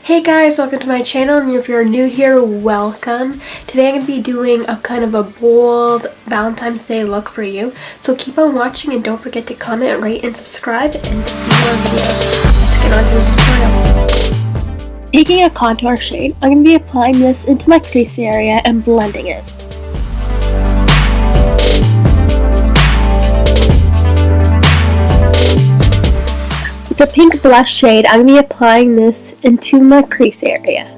Hey guys, welcome to my channel, and if you're new here, welcome. Today I'm going to be doing a kind of a bold Valentine's Day look for you. So keep on watching and don't forget to comment, rate, and subscribe, and to see more videos. Let's get on to the tutorial. Taking a contour shade, I'm going to be applying this into my crease area and blending it. With the pink blush shade, I'm going to be applying this into my crease area.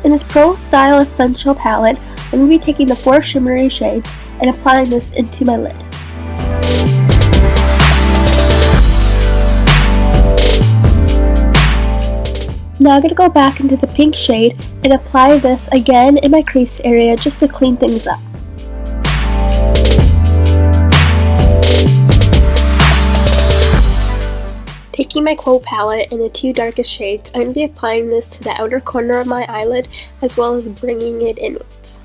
In this Pro Style Essential palette, I'm going to be taking the 4 shimmery shades and applying this into my lid. Now I'm going to go back into the pink shade and apply this again in my crease area just to clean things up. Taking my Quo Palette in the 2 darkest shades, I'm going to be applying this to the outer corner of my eyelid as well as bringing it inwards.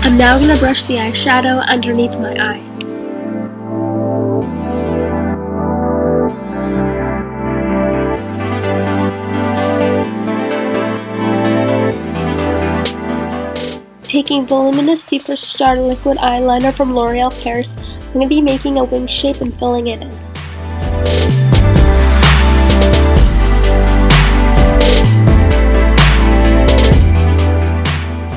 I'm now going to brush the eyeshadow underneath my eye. Taking Voluminous Superstar Liquid Eyeliner from Loreal Paris, I'm going to be making a wing shape and filling it in.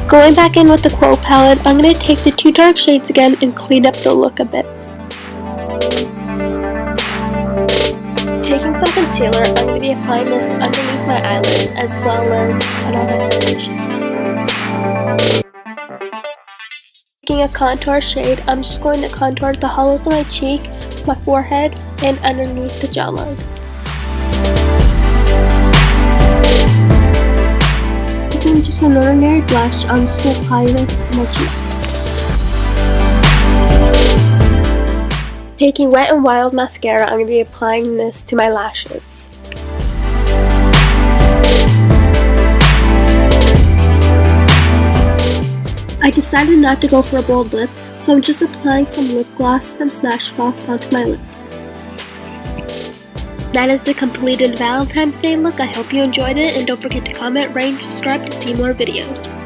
Going back in with the Quo Palette, I'm going to take the 2 dark shades again and clean up the look a bit. Taking some concealer, I'm going to be applying this underneath my eyelids as well as on all my foundation. Taking a contour shade, I'm just going to contour the hollows of my cheek, my forehead, and underneath the jawline. Taking just an ordinary blush, I'm just going to apply this to my cheeks. Taking Wet n Wild mascara, I'm going to be applying this to my lashes. I decided not to go for a bold lip, so I'm just applying some lip gloss from Smashbox onto my lips. That is the completed Valentine's Day look. I hope you enjoyed it, and don't forget to comment, rate, and subscribe to see more videos.